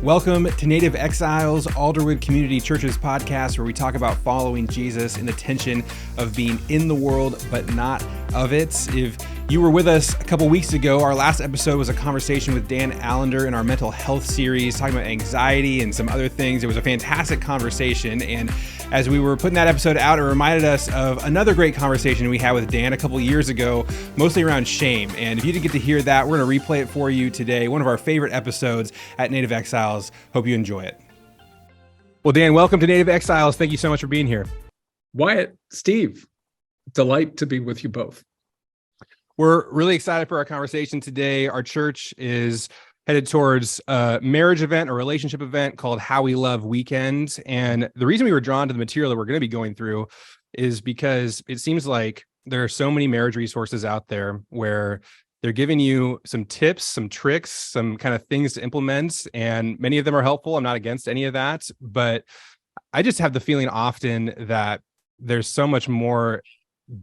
Welcome to Native Exiles, Alderwood Community Church's podcast, where we talk about following Jesus in the tension of being in the world, but not of it. If you were with us a couple weeks ago, our last episode was a conversation with Dan Allender in our mental health series, talking about anxiety and some other things. It was a fantastic conversation. And as we were putting that episode out, it reminded us of another great conversation we had with Dan a couple years ago, mostly around shame. And if you didn't get to hear that, we're going to replay it for you today. One of our favorite episodes at Native Exiles. Hope you enjoy it. Well, Dan, welcome to Native Exiles. Thank you so much for being here. Wyatt, Steve, delight to be with you both. We're really excited for our conversation today. Our church is headed towards a marriage event, a relationship event called How We Love Weekend. And the reason we were drawn to the material that we're going to be going through is because it seems like there are so many marriage resources out there where they're giving you some tips, some tricks, some kind of things to implement, and many of them are helpful. I'm not against any of that, but I just have the feeling often that there's so much more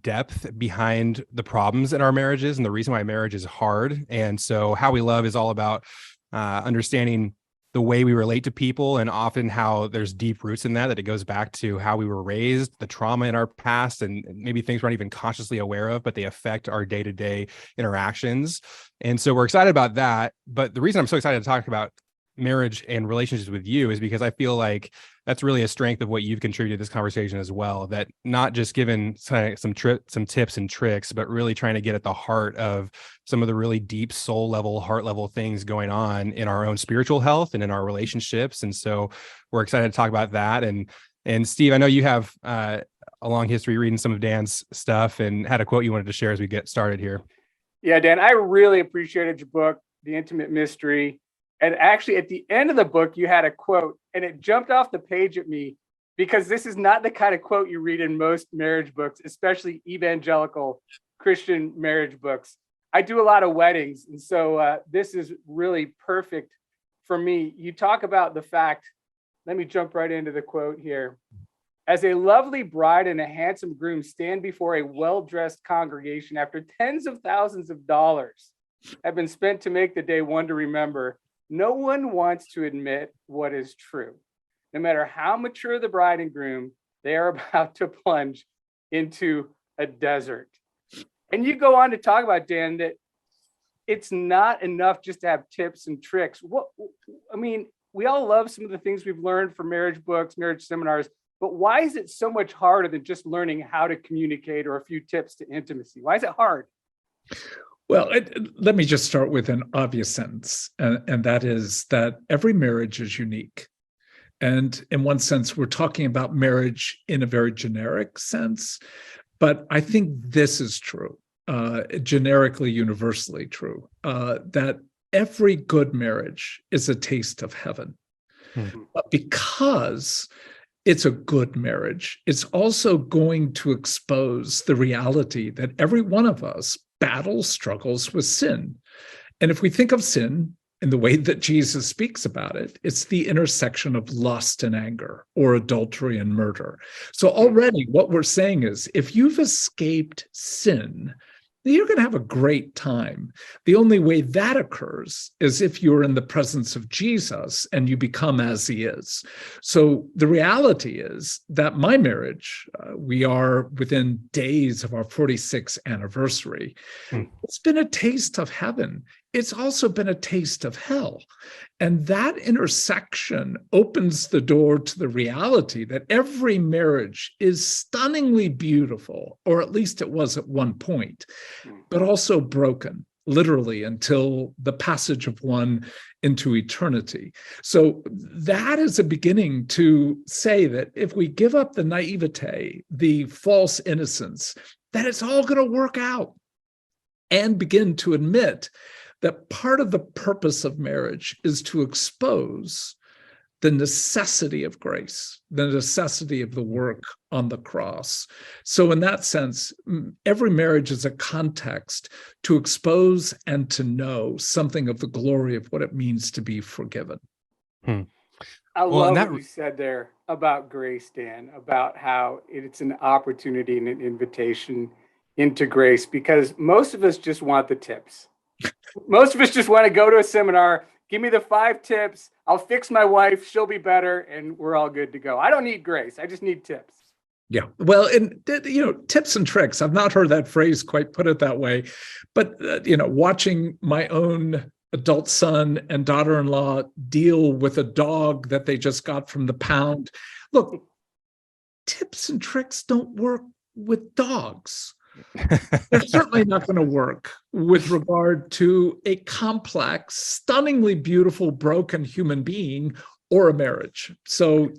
depth behind the problems in our marriages and the reason why marriage is hard. And so How We Love is all about understanding the way we relate to people, and often how there's deep roots in that it goes back to how we were raised, the trauma in our past, and maybe things we're not even consciously aware of, but they affect our day-to-day interactions. And so we're excited about that. But the reason I'm so excited to talk about marriage and relationships with you is because I feel like that's really a strength of what you've contributed to this conversation as well, that not just given some tips and tricks, but really trying to get at the heart of some of the really deep soul level, heart level things going on in our own spiritual health and in our relationships. And so we're excited to talk about that. And Steve, I know you have a long history reading some of Dan's stuff and had a quote you wanted to share as we get started here. Yeah, Dan, I really appreciated your book, The Intimate Mystery. And actually, at the end of the book, you had a quote, and it jumped off the page at me because this is not the kind of quote you read in most marriage books, especially evangelical Christian marriage books. I do a lot of weddings, and so this is really perfect for me. You talk about the fact, let me jump right into the quote here. As a lovely bride and a handsome groom stand before a well-dressed congregation after tens of thousands of dollars have been spent to make the day one to remember, no one wants to admit what is true. No matter how mature the bride and groom, they are about to plunge into a desert. And you go on to talk about, Dan, that it's not enough just to have tips and tricks. We all love some of the things we've learned from marriage books, marriage seminars, but why is it so much harder than just learning how to communicate or a few tips to intimacy? Why is it hard? Well, let me just start with an obvious sentence, and that is that every marriage is unique. And in one sense, we're talking about marriage in a very generic sense, but I think this is true, generically, universally true, that every good marriage is a taste of heaven. But because it's a good marriage, it's also going to expose the reality that every one of us struggles with sin. And if we think of sin in the way that Jesus speaks about it, it's the intersection of lust and anger, or adultery and murder. So already what we're saying is, if you've escaped sin, you're going to have a great time. The only way that occurs is if you're in the presence of Jesus and you become as he is. So the reality is that my marriage, we are within days of our 46th anniversary. It's been a taste of heaven. It's also been a taste of hell. And that intersection opens the door to the reality that every marriage is stunningly beautiful, or at least it was at one point, but also broken, literally, until the passage of one into eternity. So that is a beginning to say that if we give up the naivete, the false innocence, that it's all going to work out, and begin to admit that part of the purpose of marriage is to expose the necessity of grace, the necessity of the work on the cross. So in that sense, every marriage is a context to expose and to know something of the glory of what it means to be forgiven. I love what you said there about grace, Dan, about how it's an opportunity and an invitation into grace, because most of us just want the tips. Most of us just want to go to a seminar, give me the 5 tips, I'll fix my wife. She'll be better, and we're all good to go. I don't need grace. I just need tips. Yeah. Well, and tips and tricks. I've not heard that phrase quite put it that way, but watching my own adult son and daughter-in-law deal with a dog that they just got from the pound. Look, tips and tricks don't work with dogs. They're certainly not going to work with regard to a complex, stunningly beautiful, broken human being or a marriage. So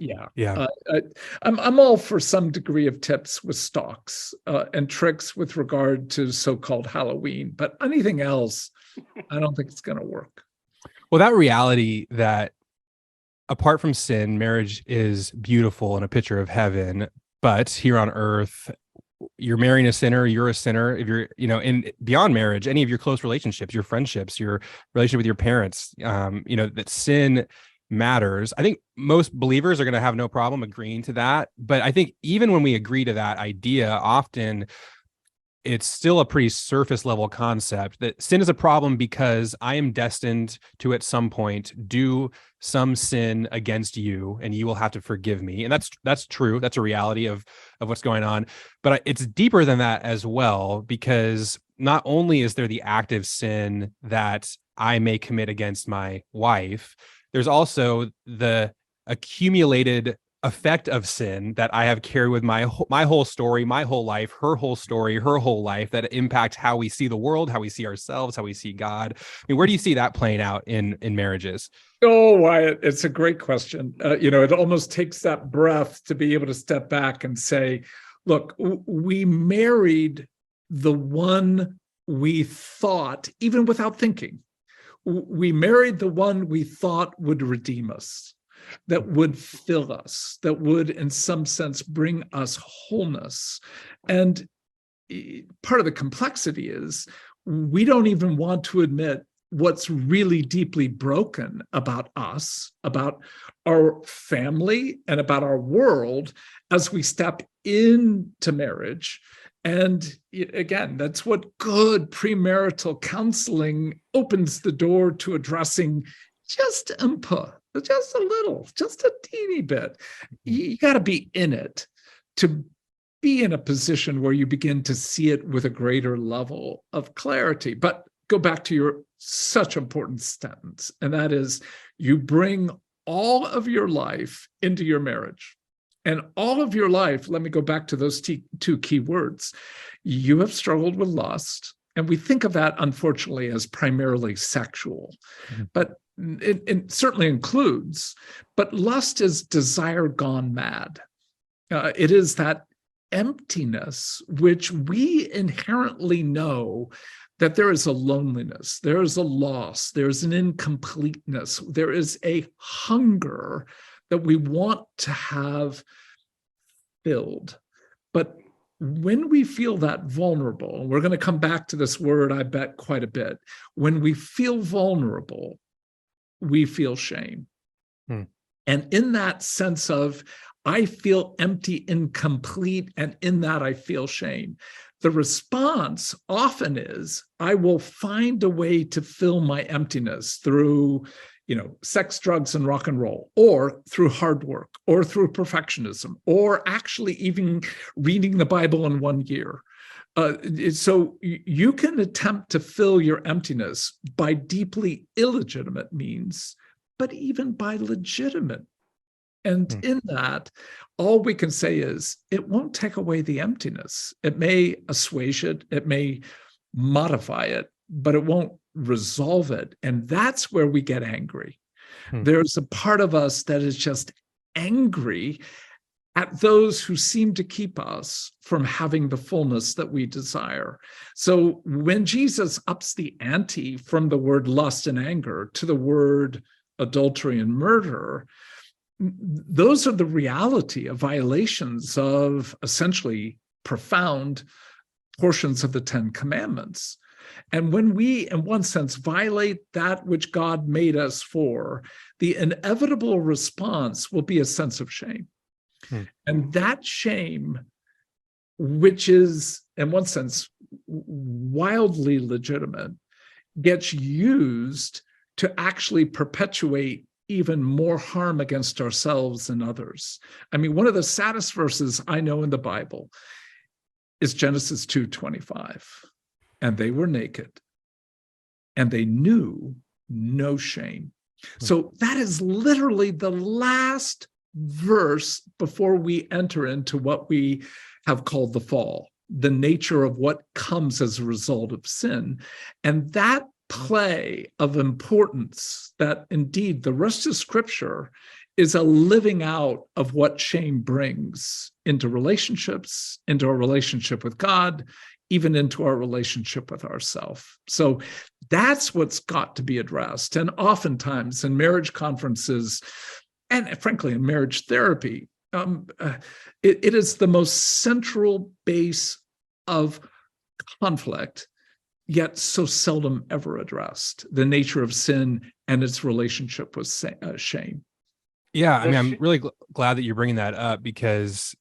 I'm all for some degree of tips with stalks and tricks with regard to so-called Halloween, but anything else, I don't think it's going to work. Well, that reality that apart from sin, marriage is beautiful and a picture of heaven, but here on earth, you're marrying a sinner, you're a sinner. If you're, in beyond marriage, any of your close relationships, your friendships, your relationship with your parents, that sin matters. I think most believers are going to have no problem agreeing to that. But I think even when we agree to that idea, often it's still a pretty surface level concept that sin is a problem because I am destined to at some point do some sin against you and you will have to forgive me. And that's true. That's a reality of what's going on. But it's deeper than that as well, because not only is there the active sin that I may commit against my wife, there's also the accumulated effect of sin that I have carried with my whole story, my whole life, her whole story, her whole life, that impact how we see the world, how we see ourselves, how we see God. I mean, where do you see that playing out in marriages? Oh, Wyatt, it's a great question. It almost takes that breath to be able to step back and say, look, we married the one we thought, even without thinking, we married the one we thought would redeem us, that would fill us, that would, in some sense, bring us wholeness. And part of the complexity is we don't even want to admit what's really deeply broken about us, about our family, and about our world as we step into marriage. And again, that's what good premarital counseling opens the door to addressing just input. Just a little, just a teeny bit. You got to be in it to be in a position where you begin to see it with a greater level of clarity. But go back to your such important sentence, and that is you bring all of your life into your marriage. And all of your life, let me go back to those two key words. You have struggled with lust, and we think of that, unfortunately, as primarily sexual. Mm-hmm. But it certainly includes, but lust is desire gone mad. It is that emptiness which we inherently know that there is a loneliness, there is a loss, there's an incompleteness, there is a hunger that we want to have filled. But when we feel that vulnerable, and we're going to come back to this word, I bet, quite a bit, when we feel vulnerable, we feel shame. And in that sense of, I feel empty, incomplete, and in that I feel shame, the response often is, I will find a way to fill my emptiness through, sex, drugs, and rock and roll, or through hard work, or through perfectionism, or actually even reading the Bible in 1 year. So you can attempt to fill your emptiness by deeply illegitimate means, but even by legitimate. And in that, all we can say is it won't take away the emptiness. It may assuage it, it may modify it, but it won't resolve it. And that's where we get angry. There's a part of us that is just angry at those who seem to keep us from having the fullness that we desire. So when Jesus ups the ante from the word lust and anger to the word adultery and murder, those are the reality of violations of essentially profound portions of the Ten Commandments. And when we, in one sense, violate that which God made us for, the inevitable response will be a sense of shame. And that shame, which is, in one sense, wildly legitimate, gets used to actually perpetuate even more harm against ourselves and others. I mean, one of the saddest verses I know in the Bible is Genesis 2:25. And they were naked, and they knew no shame. So that is literally the last verse before we enter into what we have called the fall, the nature of what comes as a result of sin. And that play of importance, that indeed the rest of Scripture is a living out of what shame brings into relationships, into our relationship with God, even into our relationship with ourselves. So that's what's got to be addressed. And oftentimes in marriage conferences, and frankly in marriage therapy, it is the most central base of conflict, yet so seldom ever addressed, the nature of sin and its relationship with shame. Yeah, I mean, I'm really glad that you're bringing that up, because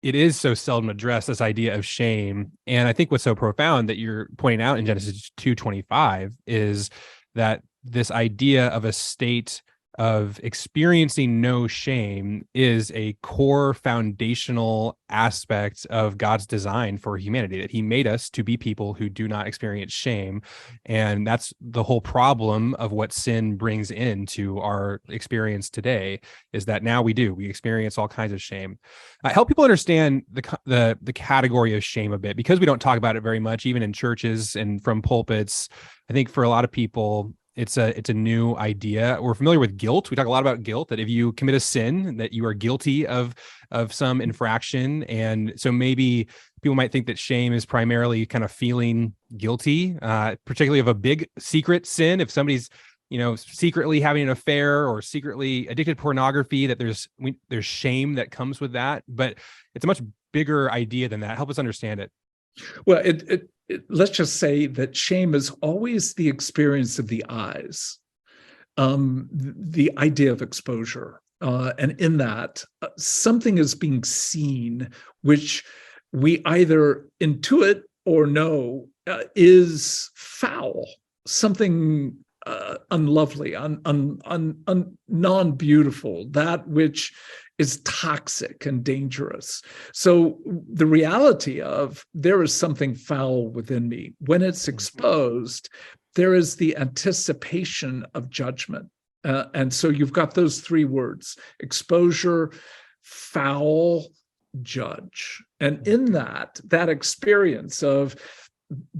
it is so seldom addressed, this idea of shame. And I think what's so profound that you're pointing out in Genesis 2:25 is that this idea of a state of experiencing no shame is a core foundational aspect of God's design for humanity, that he made us to be people who do not experience shame. And that's the whole problem of what sin brings into our experience today, is that now we experience all kinds of shame. Help people understand the category of shame a bit, because we don't talk about it very much, even in churches and from pulpits. I think for a lot of people, it's a new idea. We're familiar with guilt. We talk a lot about guilt, that if you commit a sin, that you are guilty of some infraction. And so maybe people might think that shame is primarily kind of feeling guilty, particularly of a big secret sin. If somebody's, secretly having an affair or secretly addicted to pornography, that there's shame that comes with that. But it's a much bigger idea than that. Help us understand it. Well, let's just say that shame is always the experience of the eyes, the idea of exposure. And in that, something is being seen, which we either intuit or know is foul, something unlovely, non-beautiful, that which is toxic and dangerous. So the reality of there is something foul within me, when it's exposed, there is the anticipation of judgment. And so you've got those three words: exposure, foul, judge. And in that experience of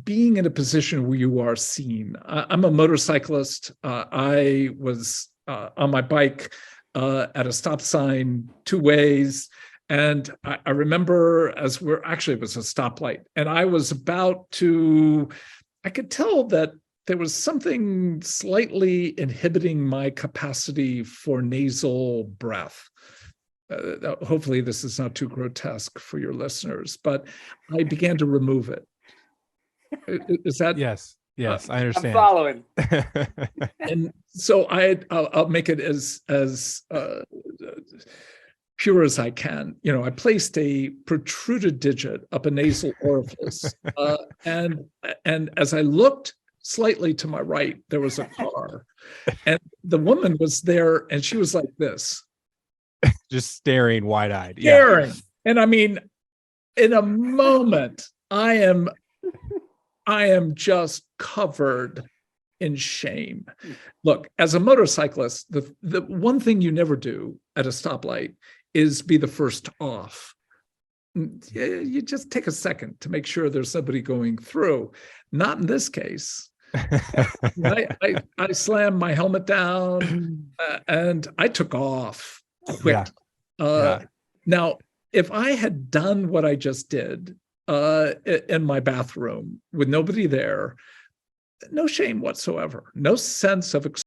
being in a position where you are seen. I'm a motorcyclist. I was on my bike at a stop sign 2 ways. And I remember it was a stoplight. And I was I could tell that there was something slightly inhibiting my capacity for nasal breath. Hopefully this is not too grotesque for your listeners, but I began to remove it. Is that? Yes, I understand. I'm following. And so I'll make it as pure as I can. I placed a protruded digit up a nasal orifice, and as I looked slightly to my right, there was a car, and the woman was there, and she was like this, just staring wide-eyed. Staring. Yeah. And I mean, in a moment, I am just covered in shame. Look, as a motorcyclist, the one thing you never do at a stoplight is be the first off. You just take a second to make sure there's somebody going through. Not in this case. I slammed my helmet down and I took off quick. Now, if I had done what I just did in my bathroom with nobody there, no shame whatsoever, no sense of